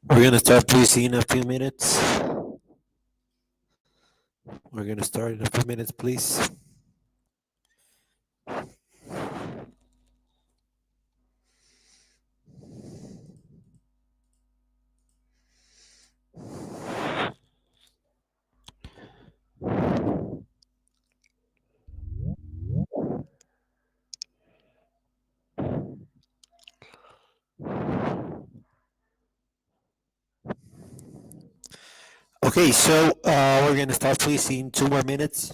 We're gonna start please in a few minutes. We're gonna start in a few minutes, please. Okay, so we're gonna start please in 2 more minutes.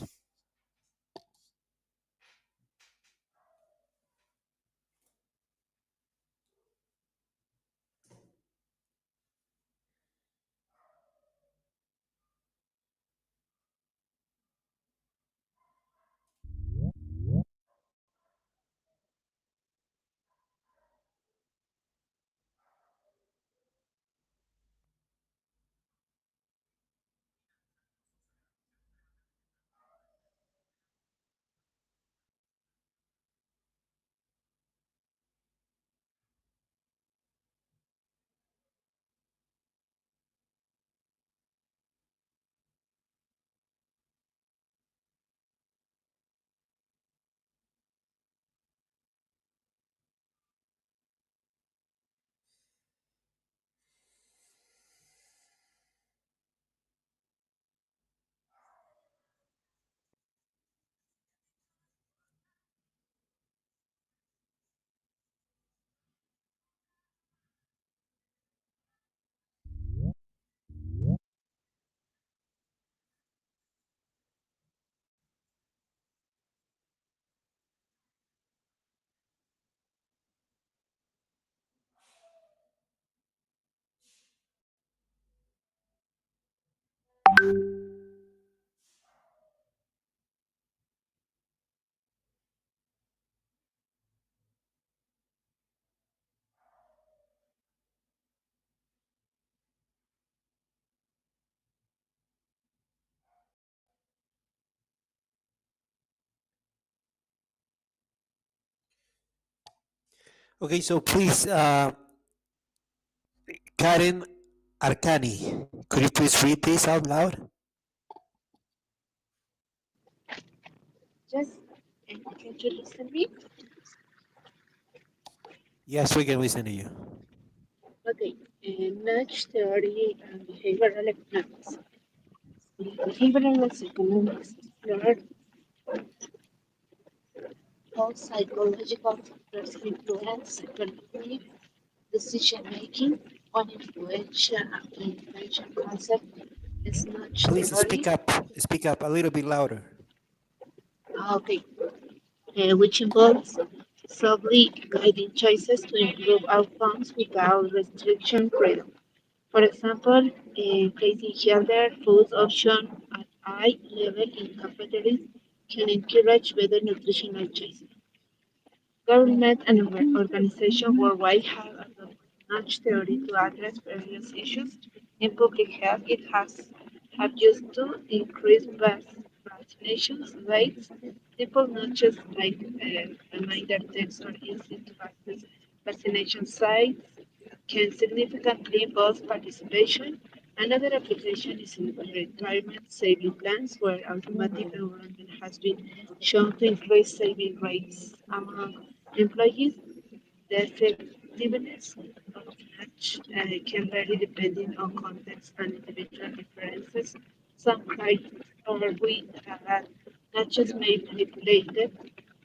Okay, so please, Karen Arcani, could you please read this out loud? Yes, and can you listen me? Yes, we can listen to you. Okay, nudge theory and behavioral economics. Behavioral economics explore how psychological factors influence cognitive decision making. One influential concept is nudge Please theory. speak up a little bit louder. Okay, which involves subtly guiding choices to improve outcomes without restriction freedom. For example, placing healthier food options at eye level in cafeterias can encourage better nutritional choices. Government and organizations worldwide have adopted nudge theory to address various issues. In public health, it has have used to increase vaccination rates. Simple nudges like reminder text or instant to access vaccination sites can significantly boost participation. Another application is in retirement saving plans, where automatic enrollment has been shown to increase saving rates among employees. The effectiveness of match can vary depending on context and individual preferences. Some clients with matches may manipulate it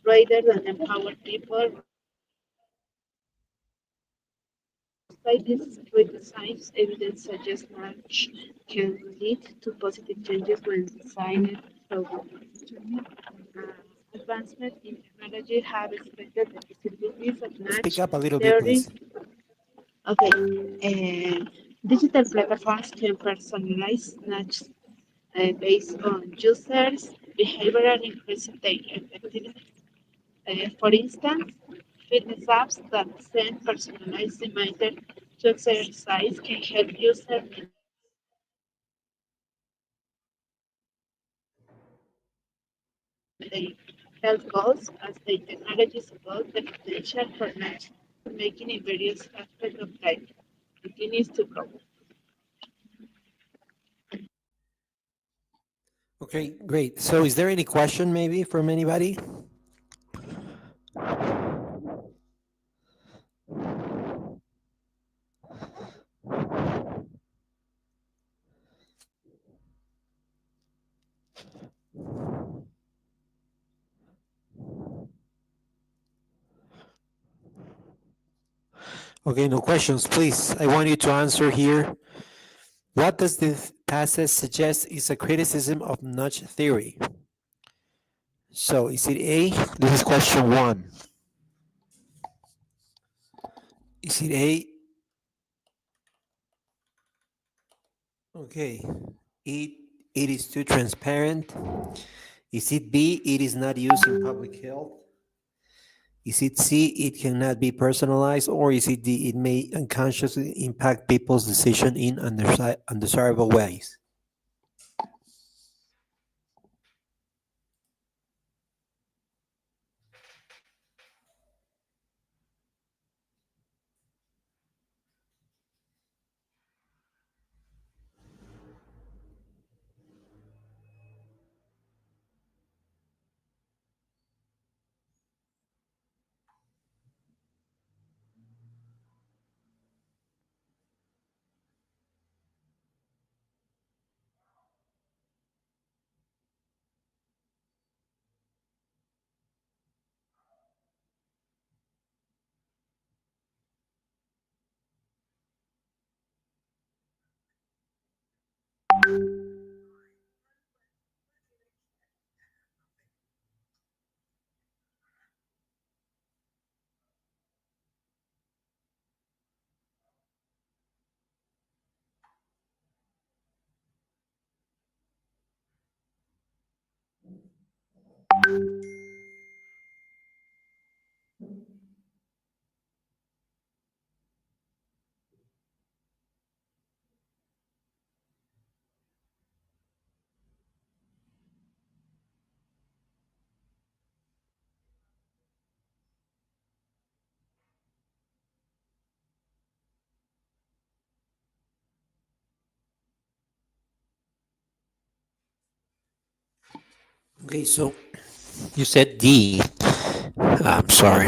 rather than empower people. Despite these redesigns, evidence suggests nudge can lead to positive changes when designed thoroughly. Advancement in technology have expanded the possibilities of Speak nudge up a little bit, theory. please. Okay, digital platforms can personalize nudge based on users' behavior and increase their effectiveness. For instance, fitness apps that send personalized reminders to exercise can help users meet their health goals. As the technologies evolve, the potential for nudge making in various aspects of life continues to grow. Okay, great. So is there any question maybe from anybody? Okay, no questions, please. I want you to answer here. What does this passage suggest is a criticism of nudge theory? So is it A? This is question one. Is it A? Okay. It, it is too transparent. Is it B? It is not used in public health. Is it C? It cannot be personalized, or is it D? It may unconsciously impact people's decision in undesirable ways. Okay, so you said D. I'm sorry.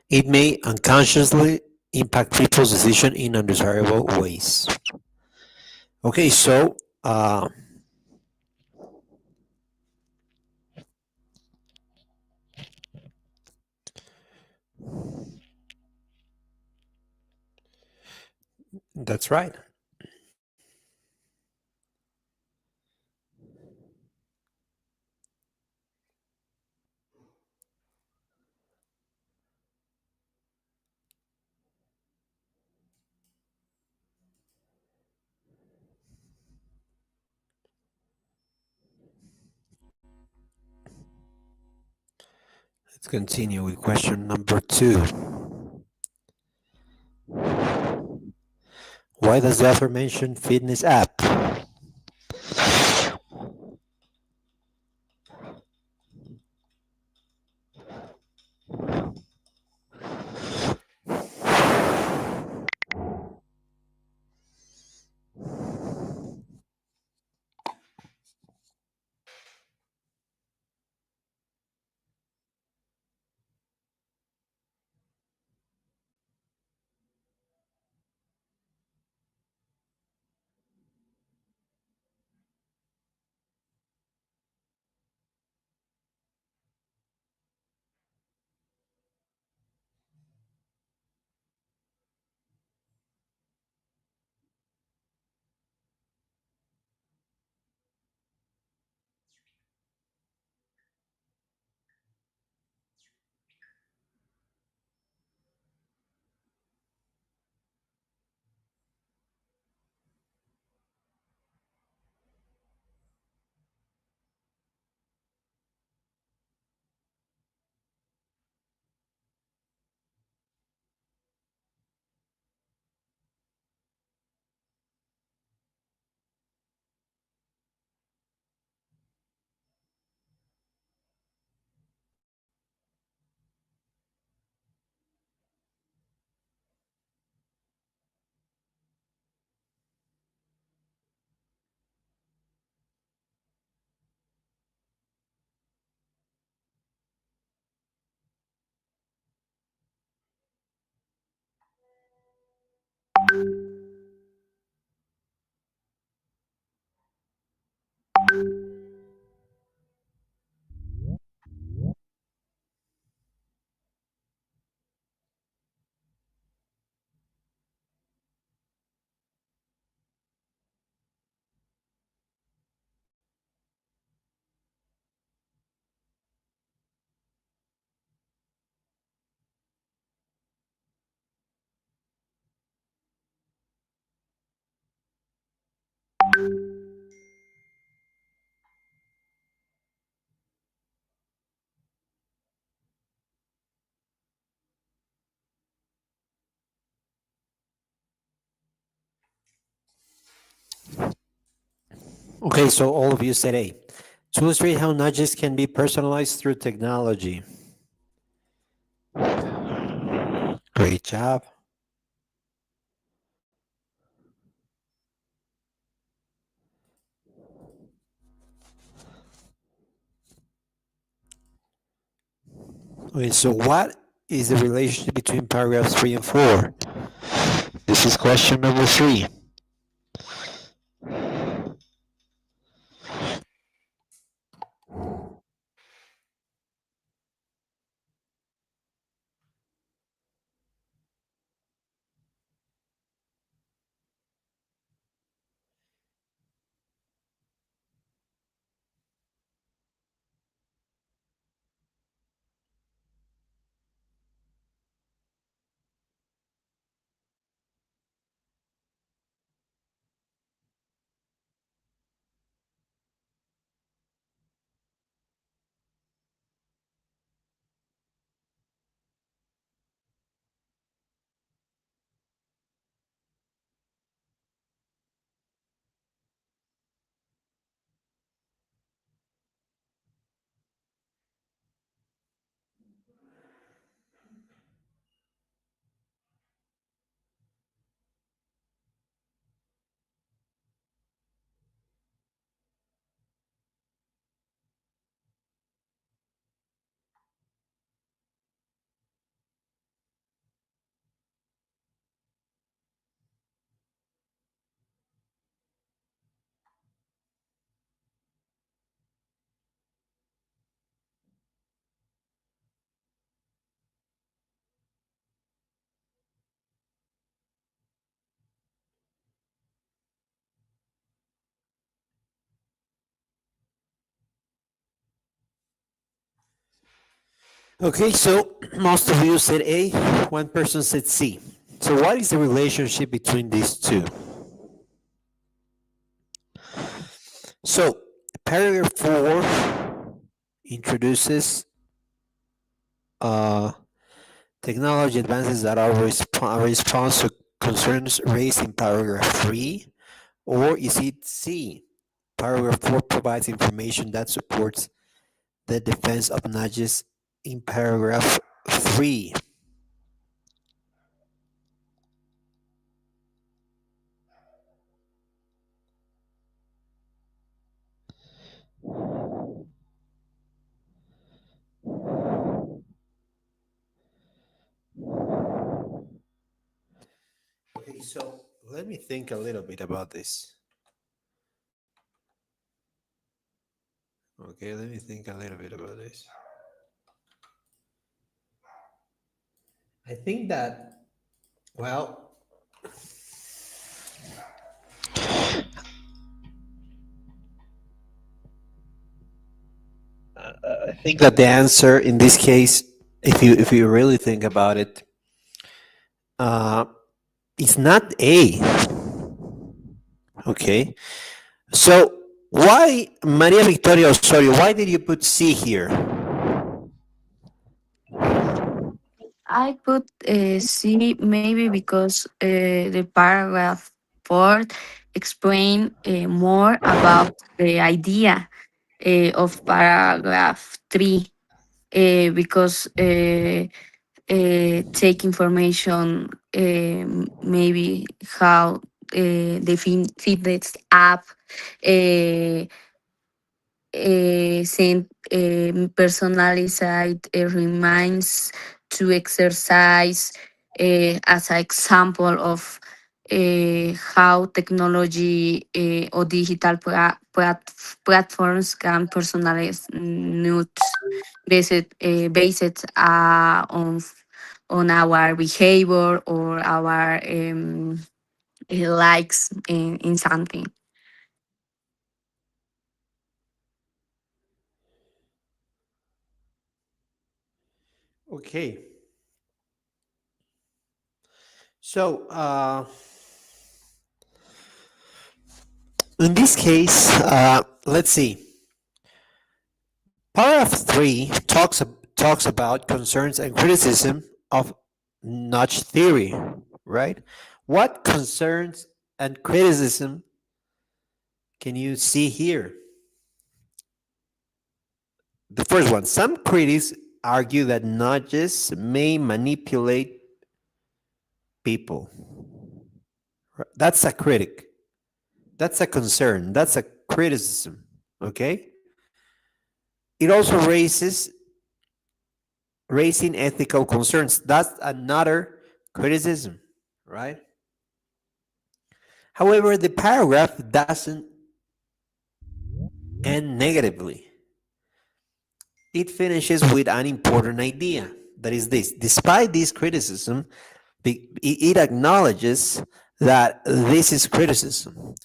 It may unconsciously impact people's decision in undesirable ways. Okay, so that's right. Let's continue with question number two. Why does the author mention fitness app? Okay, so all of you said A. To illustrate how nudges can be personalized through technology. Great job. Okay, so what is the relationship between paragraphs 3 and 4? This is question number 3. Okay, so most of you said A, one person said C. So what is the relationship between these two? So paragraph 4 introduces technology advances that are response to concerns raised in paragraph 3, or is it C? Paragraph 4 provides information that supports the defense of nudges in paragraph 3. Okay, so let me think a little bit about this. Okay, let me think a little bit about this. I think that, well, I think that the answer in this case, if you really think about it, uh, it's not A. Okay, so why, Maria Victoria Osorio? Why did you put C here? I put C maybe because the paragraph 4 explain more about the idea of paragraph 3 because take information maybe how the fitness app uh, send personalized reminds to exercise as an example of how technology or digital platforms can personalize nudes based on our behavior or our likes in something. Okay, so in this case, let's see. Paragraph 3 talks about concerns and criticism of nudge theory, right? What concerns and criticism can you see here? The first one, some critics argue that nudges may manipulate people. That's a critic. That's a concern. That's a criticism. Okay? It also raising ethical concerns. That's another criticism, right? However, the paragraph doesn't end negatively. It finishes with an important idea. That is this. Despite this criticism, it acknowledges that this is criticism.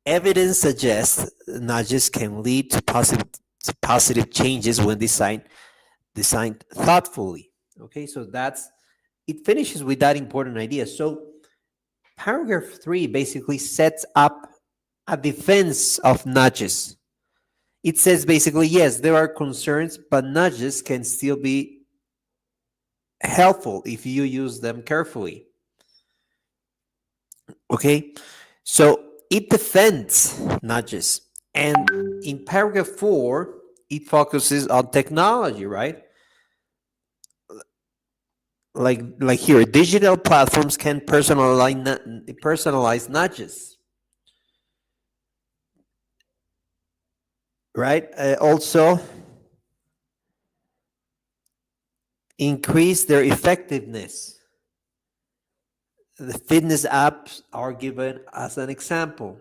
Evidence suggests nudges can lead to positive changes when designed thoughtfully. Okay, so it finishes with that important idea. So paragraph 3 basically sets up a defense of nudges. It says basically, yes, there are concerns, but nudges can still be helpful if you use them carefully. Okay, so it defends nudges. And in paragraph 4, it focuses on technology, right? Like here, digital platforms can personalize nudges, right? Also increase their effectiveness. The fitness apps are given as an example.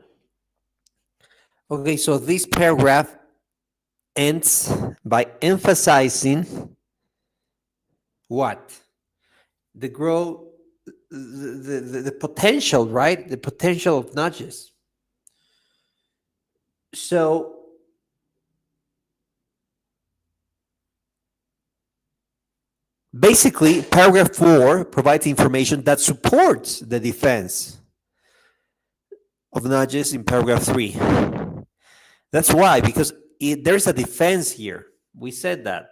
Okay, so this paragraph ends by emphasizing what? The growth, the potential, right? The potential of nudges. So basically, paragraph 4 provides information that supports the defense of nudges in paragraph 3. That's why, because there's a defense here. We said that.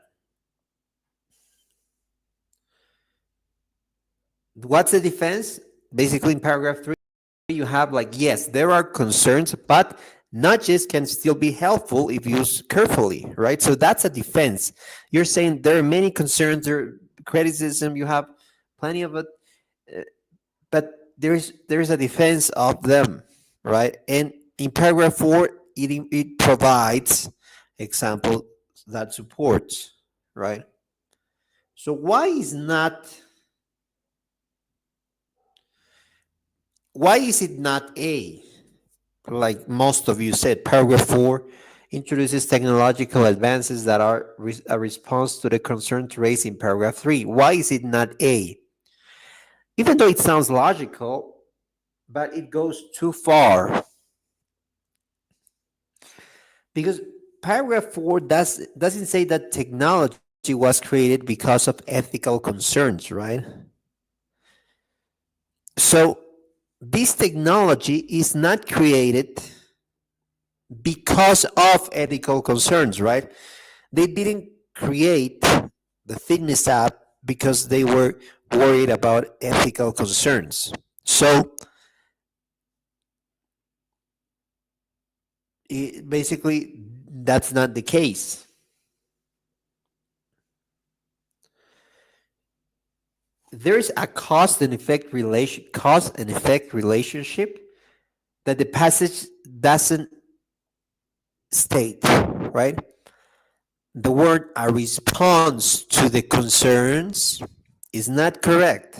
What's the defense? Basically, in paragraph 3, you have like, yes, there are concerns, but nudges can still be helpful if used carefully, right? So that's a defense. You're saying there are many concerns, there are criticism, you have plenty of it, but there's a defense of them, right? And in paragraph 4, it provides examples that supports, right? So why is it not A? Like most of you said, paragraph 4 introduces technological advances that are a response to the concerns raised in paragraph 3. Why is it not A? Even though it sounds logical, but it goes too far. Because paragraph 4 doesn't say that technology was created because of ethical concerns, right? So this technology is not created because of ethical concerns, right? They didn't create the fitness app because they were worried about ethical concerns. So basically, that's not the case. There's a cause and effect relationship that the passage doesn't state, right? The word "a response to the concerns" is not correct.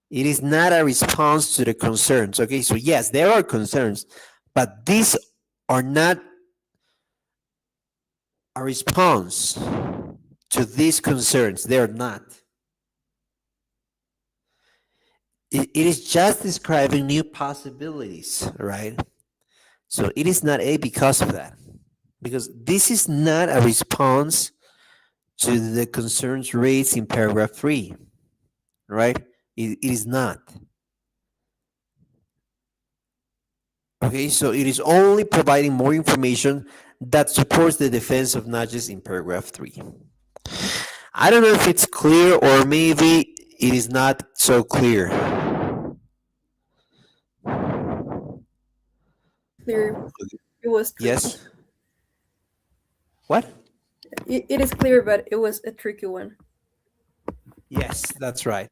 It is not a response to the concerns. Okay, so yes, there are concerns, but these are not a response to these concerns. They're not. It is just describing new possibilities, right? So it is not A because of that. Because this is not a response to the concerns raised in paragraph 3, right? It is not. Okay, so it is only providing more information that supports the defense of nudges in paragraph 3. I don't know if it's clear, or maybe it is not so clear. clear. It was tricky. Yes. What? It is clear, but it was a tricky one. Yes, that's right.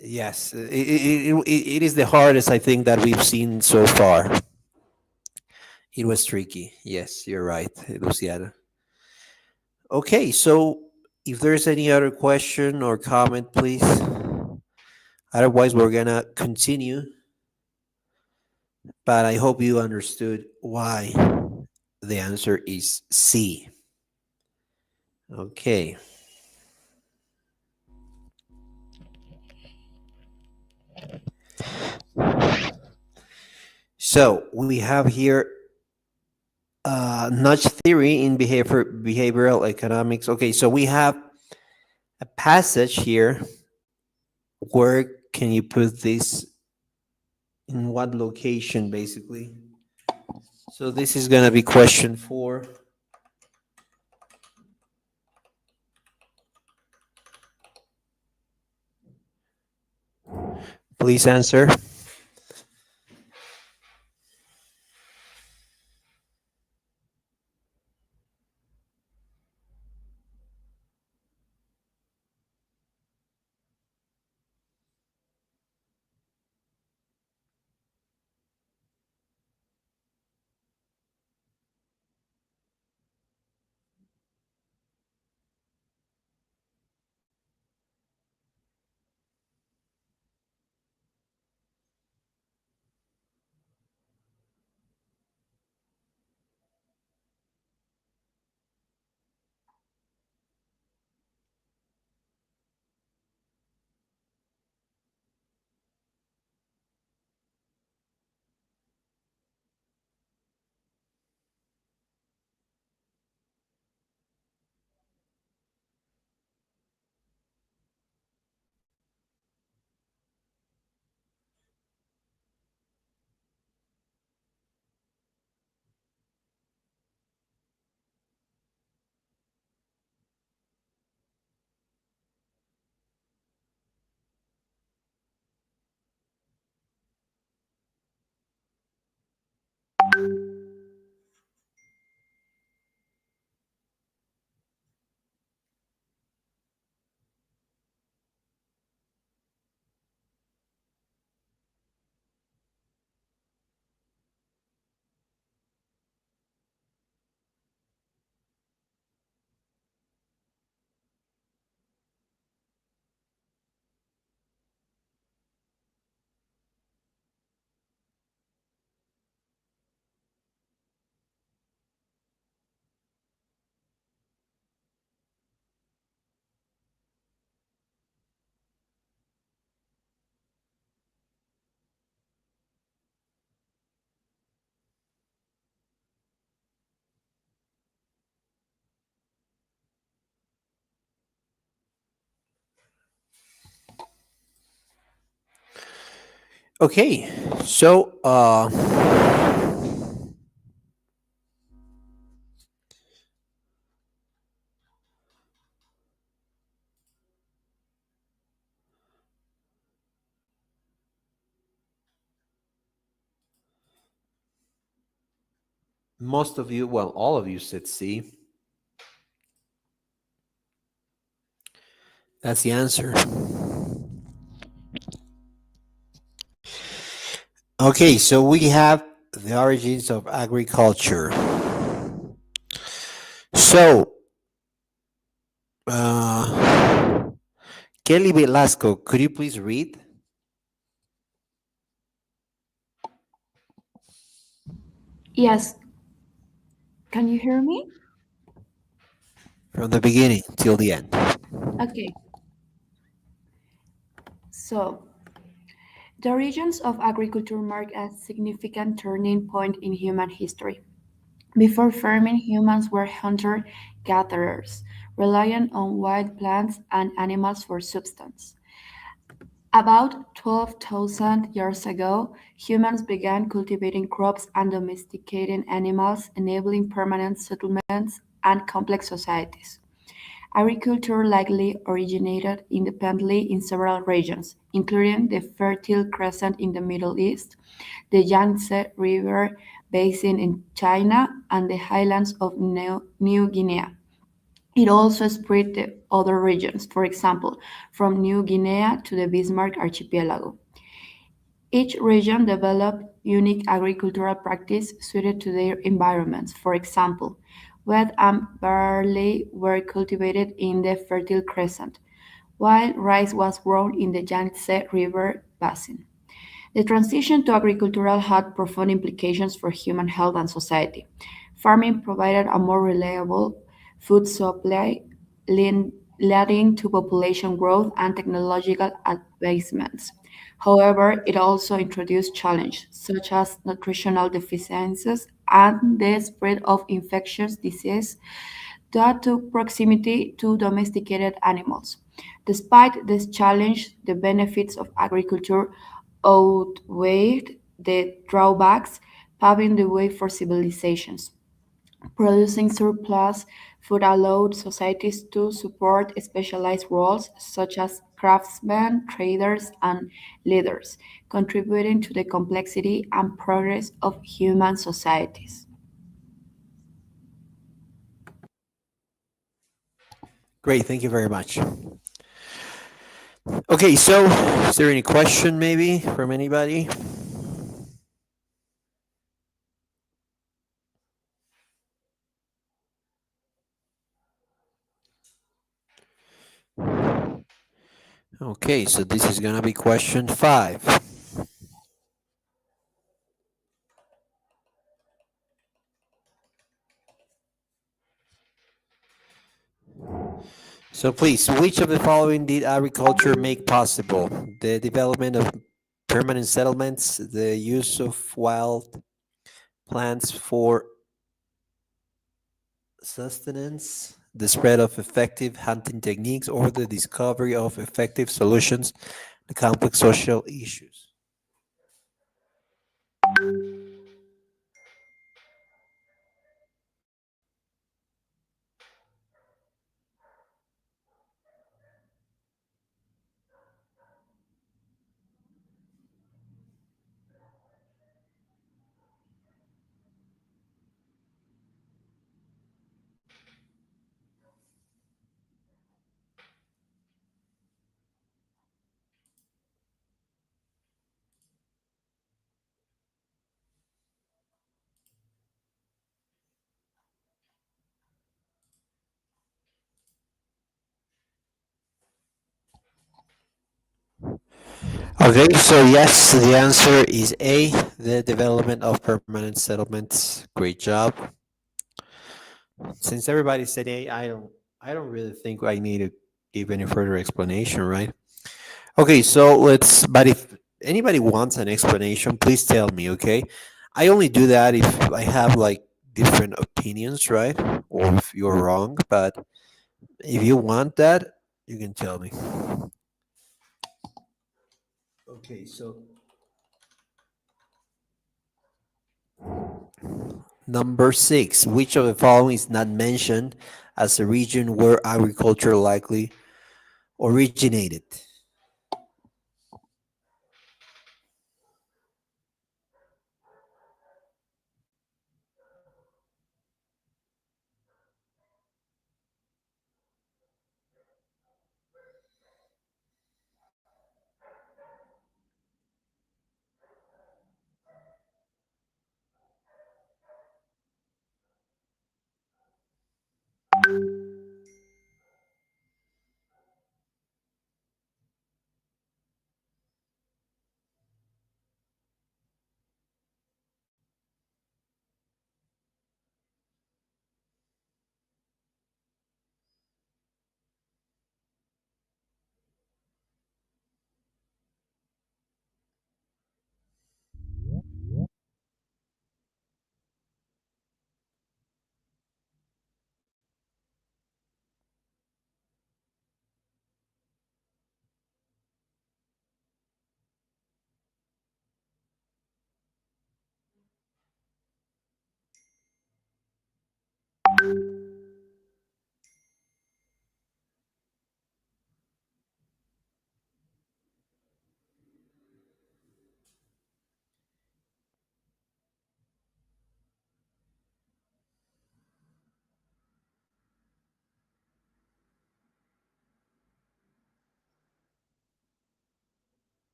Yes, it is the hardest I think that we've seen so far. It was tricky. Yes, you're right, Luciana. Okay, so if there's any other question or comment, please. Otherwise, we're gonna continue. But I hope you understood why the answer is C. Okay. So we have here nudge theory in behavioral economics. Okay, so we have a passage here. Where can you put this? In what location, basically? So this is going to be question 4. Please answer. Okay, so most of you, well, all of you said C. That's the answer. Okay, so we have the origins of agriculture. So, Kelly Velasco, could you please read Yes. Can you hear me? from the beginning till the end? Okay. So, the origins of agriculture mark a significant turning point in human history. Before farming, humans were hunter-gatherers, relying on wild plants and animals for subsistence. About 12,000 years ago, humans began cultivating crops and domesticating animals, enabling permanent settlements and complex societies. Agriculture likely originated independently in several regions, including the Fertile Crescent in the Middle East, the Yangtze River basin in China, and the highlands of New Guinea. It also spread to other regions, for example, from New Guinea to the Bismarck Archipelago. Each region developed unique agricultural practices suited to their environments. For example, wheat and barley were cultivated in the Fertile Crescent, while rice was grown in the Yangtze River basin. The transition to agriculture had profound implications for human health and society. Farming provided a more reliable food supply, leading to population growth and technological advancements. However, it also introduced challenges such as nutritional deficiencies and the spread of infectious diseases due to proximity to domesticated animals. Despite this challenge, the benefits of agriculture outweighed the drawbacks, paving the way for civilizations. Producing surplus food allowed societies to support specialized roles such as craftsmen, traders, and leaders, contributing to the complexity and progress of human societies. Great, thank you very much. Okay, so is there any question maybe from anybody? Okay, so this is gonna be question 5. So please, which of the following did agriculture make possible? The development of permanent settlements, the use of wild plants for sustenance, the spread of effective hunting techniques, or the discovery of effective solutions to complex social issues? Okay, so yes, the answer is A, the development of permanent settlements. Great job. Since everybody said A, I don't really think I need to give any further explanation, right? Okay, so but if anybody wants an explanation, please tell me, okay? I only do that if I have like different opinions, right? Or if you're wrong, but if you want that, you can tell me. Okay, so number 6, which of the following is not mentioned as a region where agriculture likely originated?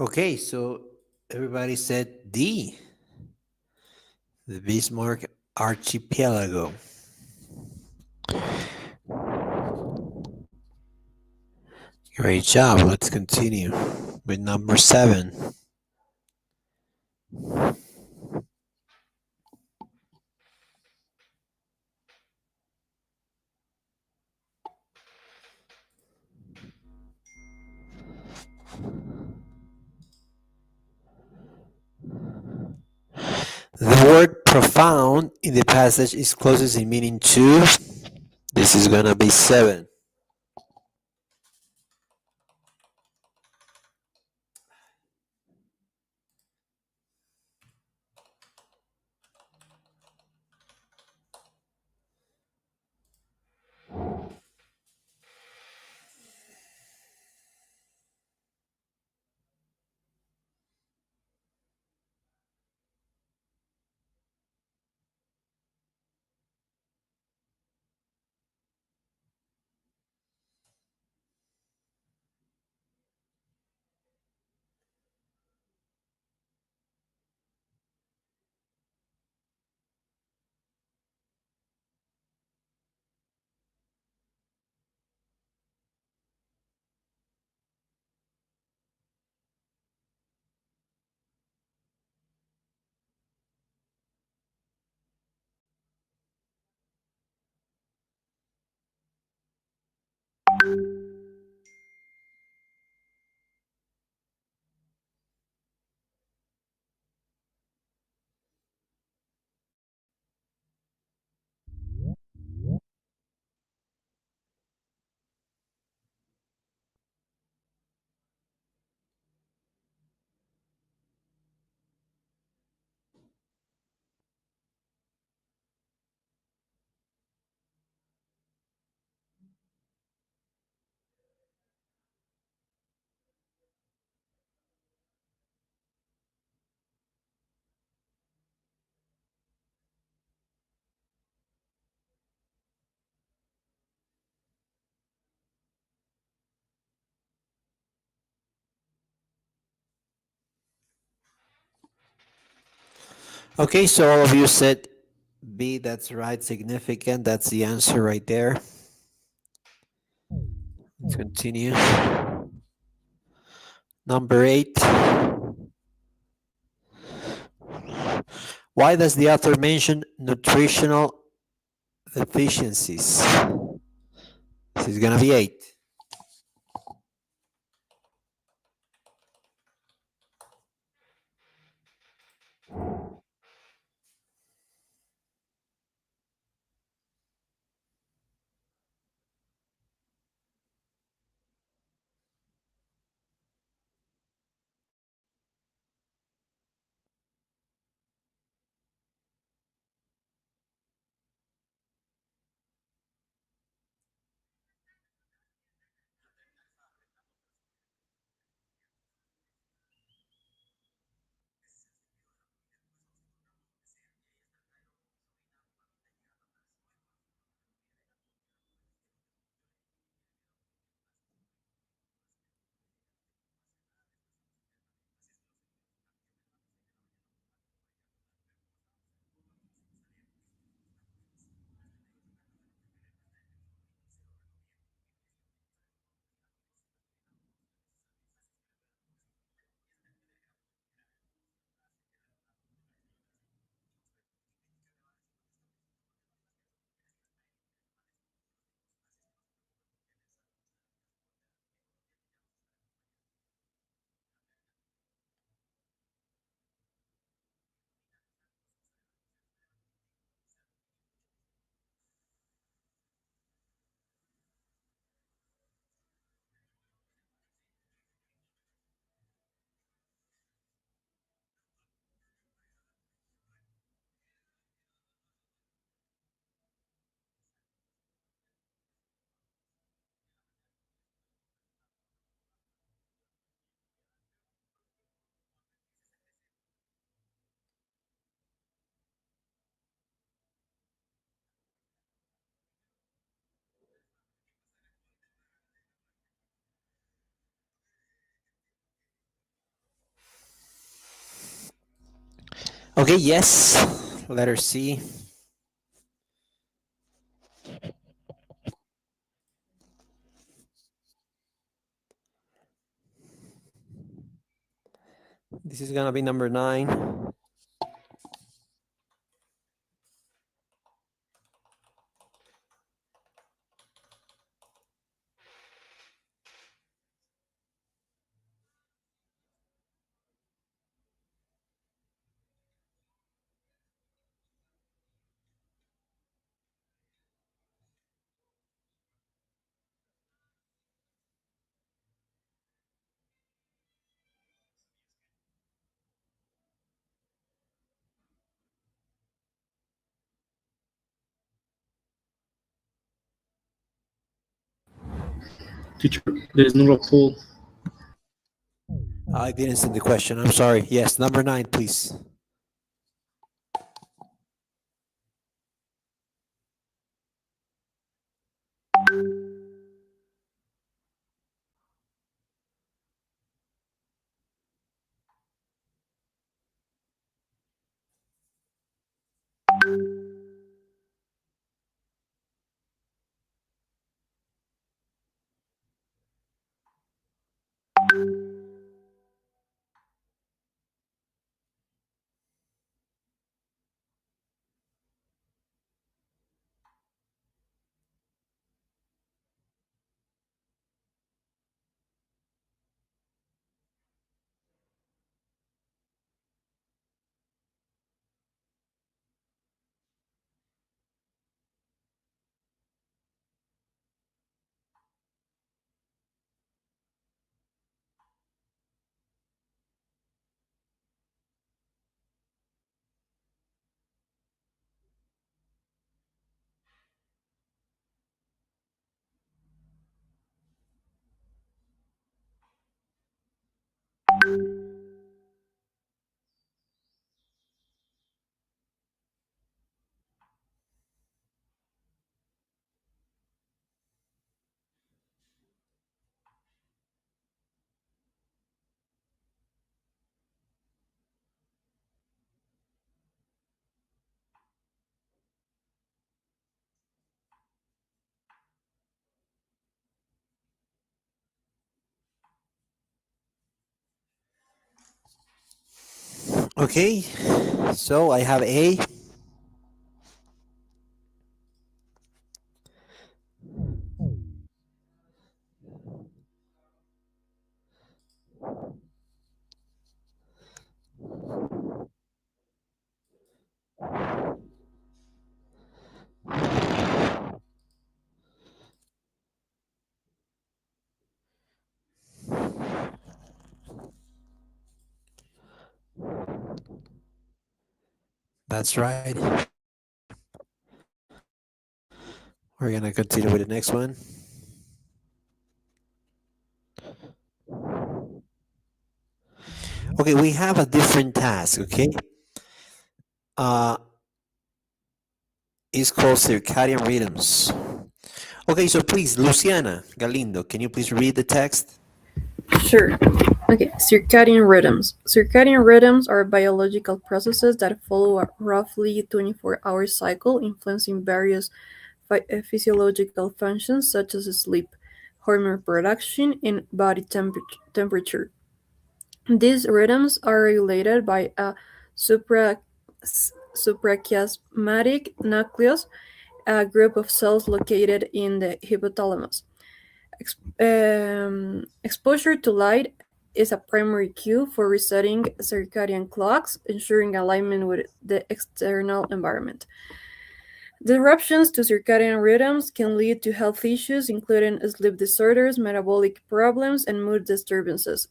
Okay, so everybody said D, the Bismarck Archipelago. Great job. Let's continue with number 7. The word profound in the passage is closest in meaning to. This is gonna be 7. Okay, so all of you said B, that's right, significant. That's the answer right there. Let's continue. Number 8. Why does the author mention nutritional deficiencies? This is gonna be 8. Okay, yes. Letter C. This is gonna be number 9. Teacher, there is no pool. I didn't see the question. I'm sorry. Yes, number 9, please. Okay, so I have A. That's right. We're gonna continue with the next one. Okay, we have a different task, okay? It's called circadian rhythms. Okay, so please, Luciana Galindo, can you please read the text? Sure. Okay, circadian rhythms. Circadian rhythms are biological processes that follow a roughly 24-hour cycle, influencing various physiological functions such as sleep, hormone production, and body temperature. These rhythms are regulated by a suprachiasmatic nucleus, a group of cells located in the hypothalamus. Exposure to light is a primary cue for resetting circadian clocks, ensuring alignment with the external environment. Disruptions to circadian rhythms can lead to health issues, including sleep disorders, metabolic problems, and mood disturbances.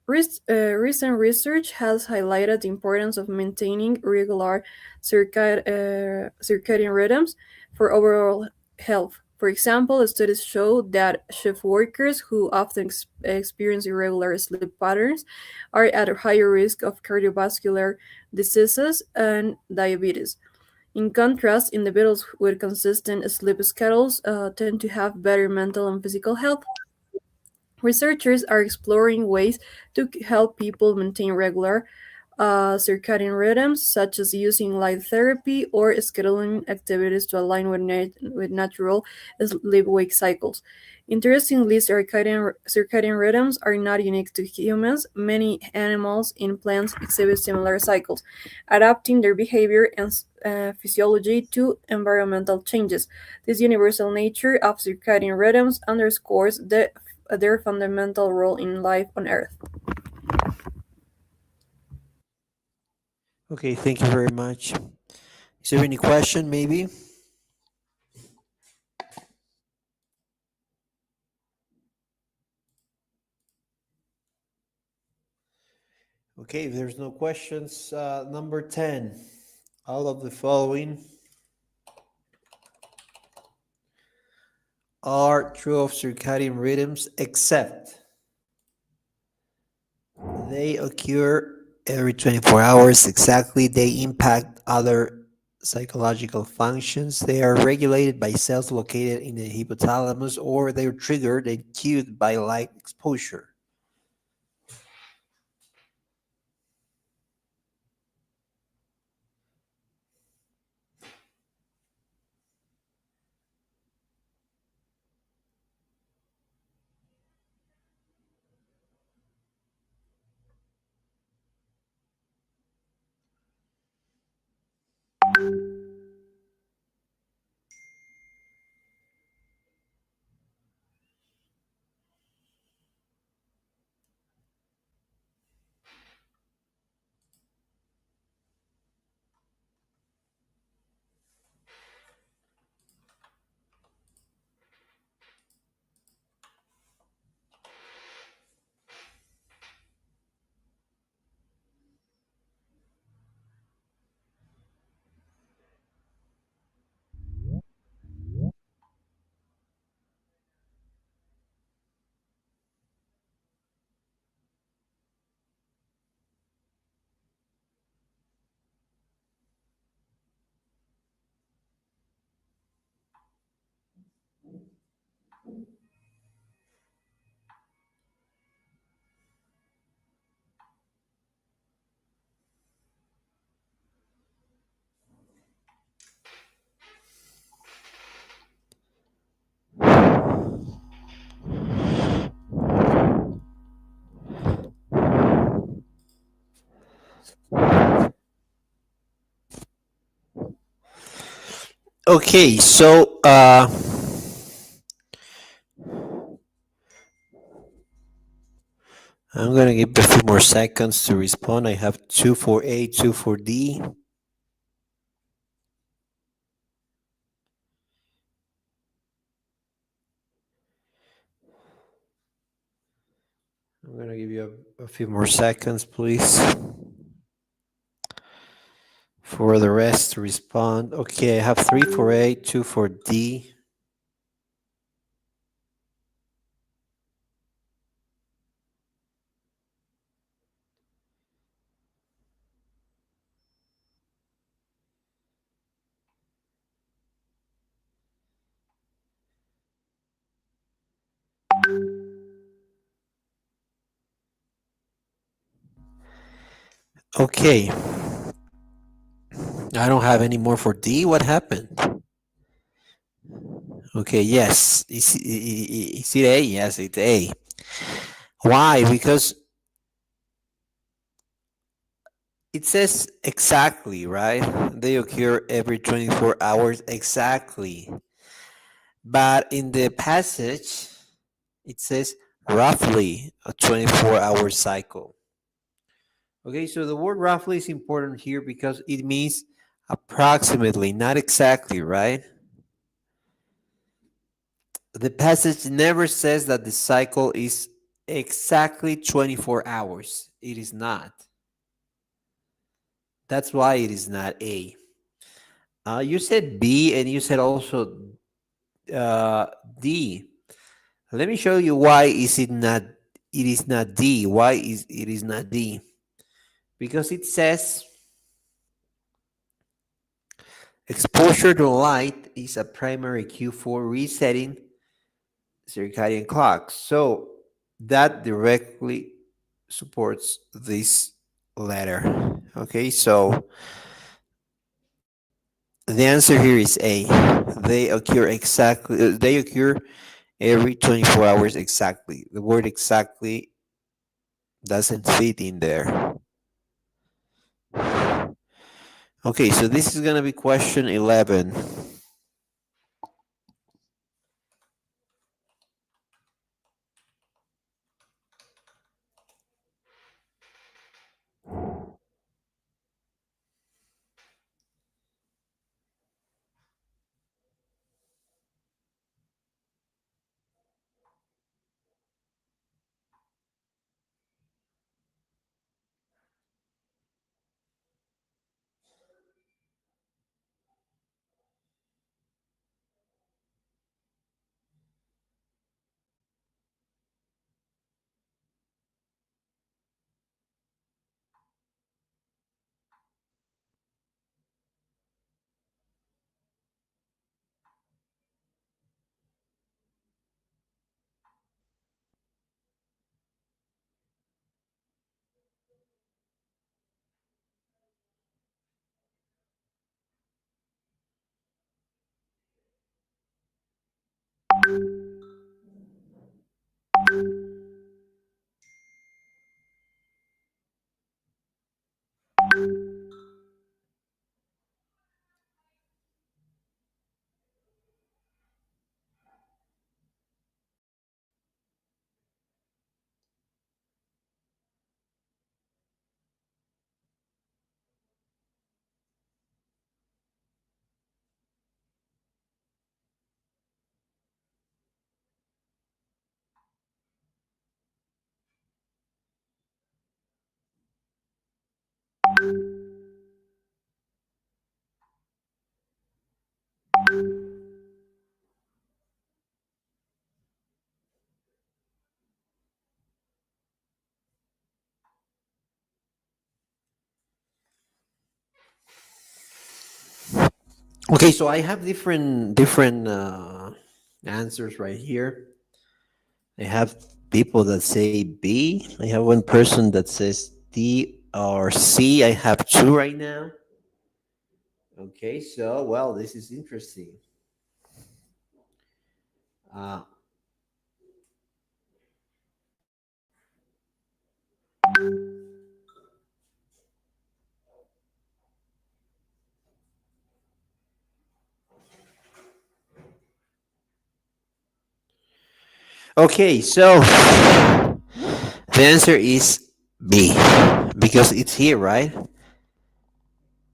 Recent research has highlighted the importance of maintaining regular circadian rhythms for overall health. For example, studies show that shift workers who often experience irregular sleep patterns are at a higher risk of cardiovascular diseases and diabetes. In contrast, individuals with consistent sleep schedules tend to have better mental and physical health. Researchers are exploring ways to help people maintain regular circadian rhythms, such as using light therapy or scheduling activities to align with natural sleep-wake cycles. Interestingly, circadian rhythms are not unique to humans. Many animals and plants exhibit similar cycles, adapting their behavior and physiology to environmental changes. This universal nature of circadian rhythms underscores their fundamental role in life on Earth. Okay, thank you very much. Is there any question, maybe? Okay, if there's no questions, number 10. All of the following are true of circadian rhythms, except they occur every 24 hours exactly. They impact other psychological functions. They are regulated by cells located in the hypothalamus, or they're triggered and cued by light exposure. Okay, so I'm gonna give a few more seconds to respond. I have 2 for A, 2 for D. I'm gonna give you a few more seconds, please, for the rest to respond. Okay, I have 3 for A, 2 for D. Okay, I don't have any more for D. What happened? Okay, yes. Is it A? Yes, it's A. Why? Because it says exactly, right? They occur every 24 hours exactly. But in the passage, it says roughly a 24-hour cycle. Okay, so the word roughly is important here because it means approximately, not exactly, right? The passage never says that the cycle is exactly 24 hours. It is not. That's why it is not A. You said B and you said also D. Let me show you why is it not. It is not D. Why is it is not D? Because it says exposure to light is a primary cue for resetting circadian clocks. So that directly supports this letter. Okay, so the answer here is A. They occur exactly. They occur every 24 hours exactly. The word exactly doesn't fit in there. Okay, so this is gonna be question 11. Okay, so I have different answers right here. I have people that say B. I have one person that says D or C. I have two right now. Okay, so well, this is interesting. Uh, okay, so the answer is B because it's here, right?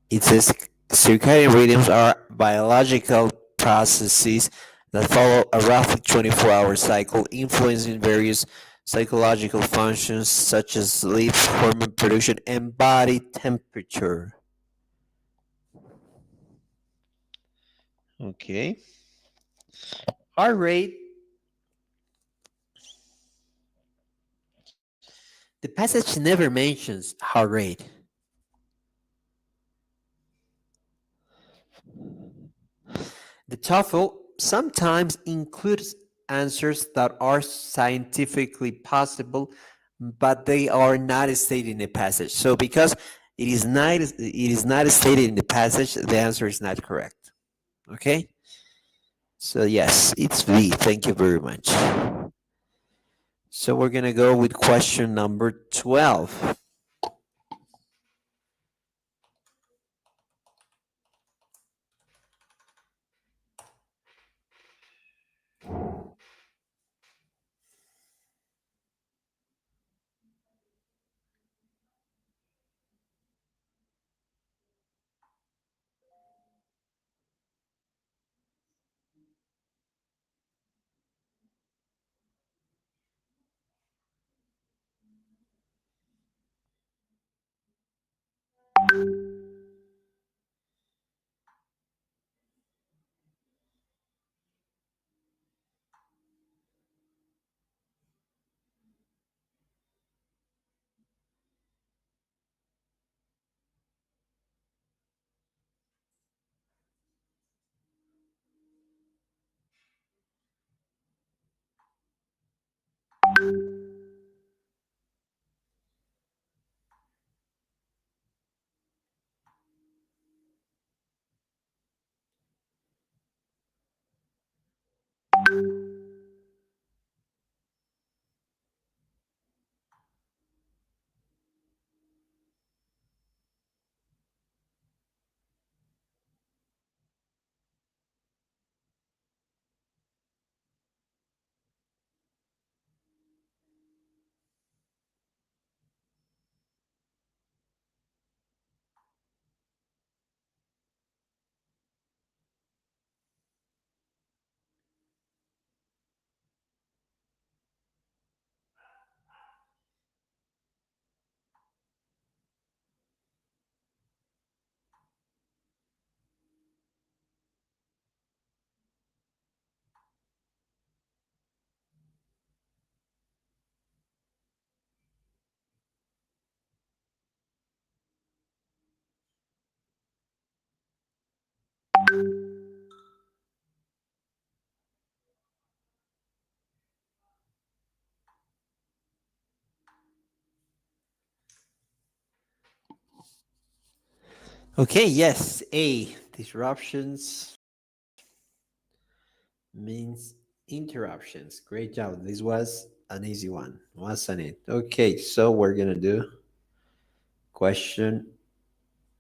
It says circadian rhythms are biological processes that follow a roughly 24-hour cycle, influencing various psychological functions such as sleep, hormone production, and body temperature. Okay. Heart rate. The passage never mentions heart rate. The TOEFL sometimes includes answers that are scientifically possible, but they are not stated in the passage. So because it is not stated in the passage, the answer is not correct. Okay? So yes, it's V. Thank you very much. So we're going to go with question number 12. Okay, yes, A, disruptions means interruptions. Great job. This was an easy one, wasn't it? Okay, so we're gonna do question.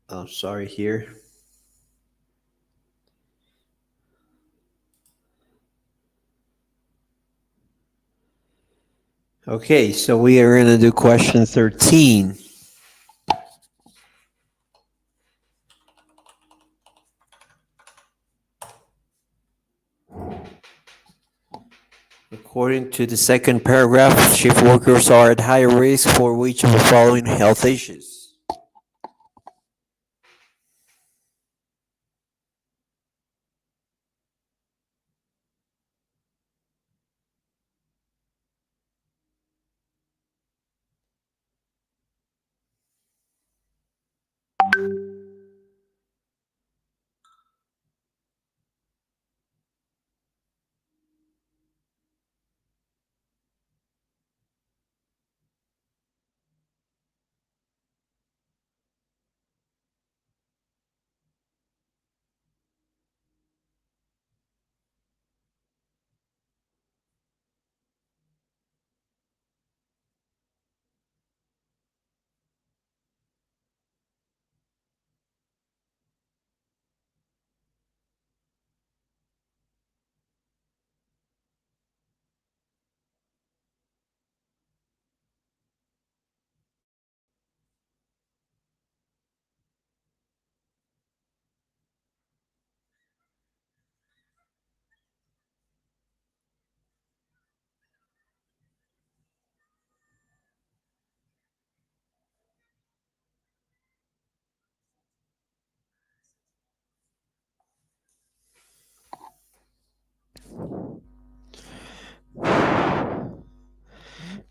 Oh, sorry here. Okay, so we are gonna do question 13. According to the second paragraph, shift workers are at higher risk for which of the following health issues?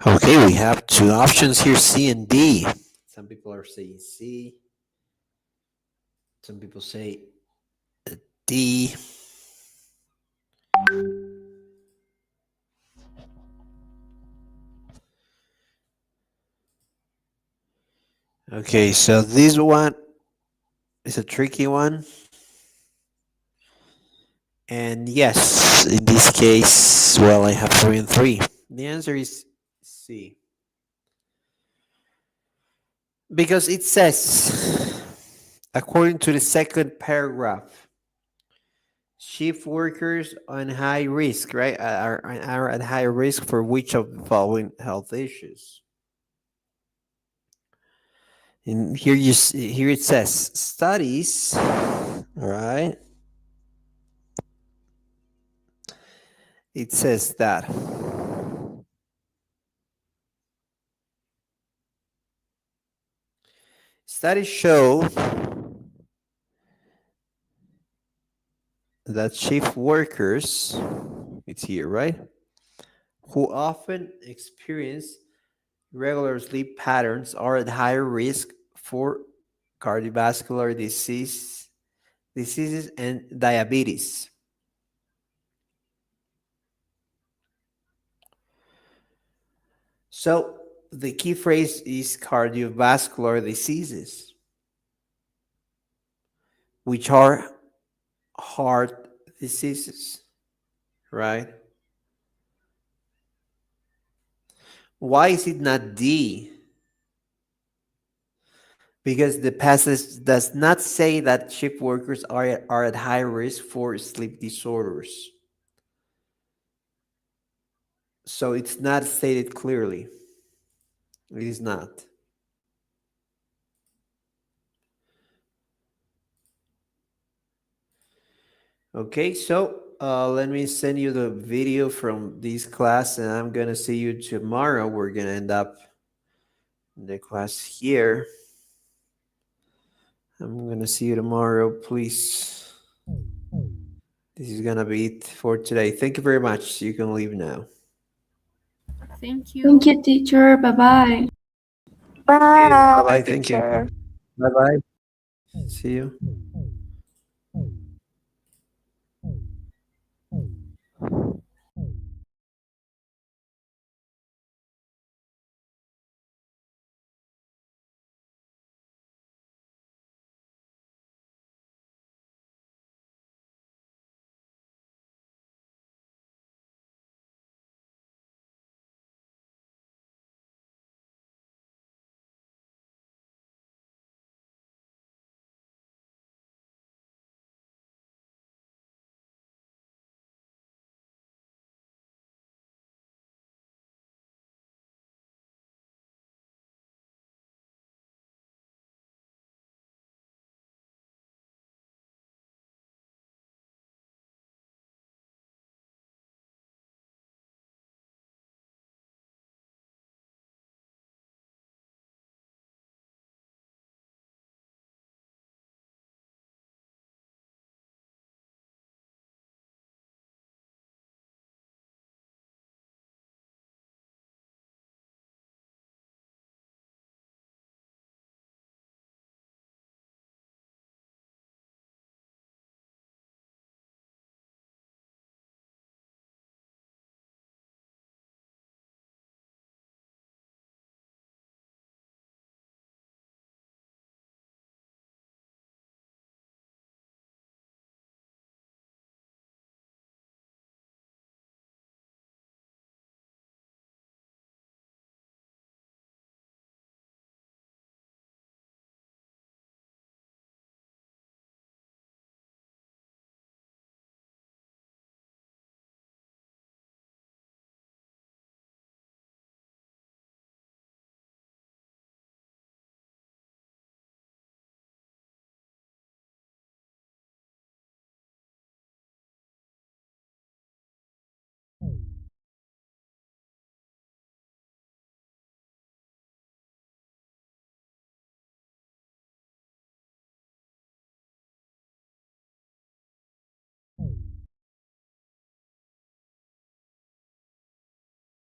Okay, we have two options here, C and D. Some people are saying C. Some people say D. Okay, so this one is a tricky one. And yes, in this case, well, I have 3 and 3. The answer is C. Because it says, according to the second paragraph, shift workers on high risk, right, are at high risk for which of the following health issues? And here here it says studies, all right? It says that studies show that shift workers, it's here, right, who often experience regular sleep patterns are at higher risk for cardiovascular diseases and diabetes. So the key phrase is cardiovascular diseases, which are heart diseases, right? Why is it not D? Because the passage does not say that shift workers are at high risk for sleep disorders. So it's not stated clearly. It is not. Okay, so let me send you the video from this class, and I'm gonna see you tomorrow. We're gonna end up the class here. I'm gonna see you tomorrow, please. This is gonna be it for today. Thank you very much. You can leave now. Thank you. Thank you, teacher. Bye-bye. Bye-bye. Thank you. Bye-bye. See you.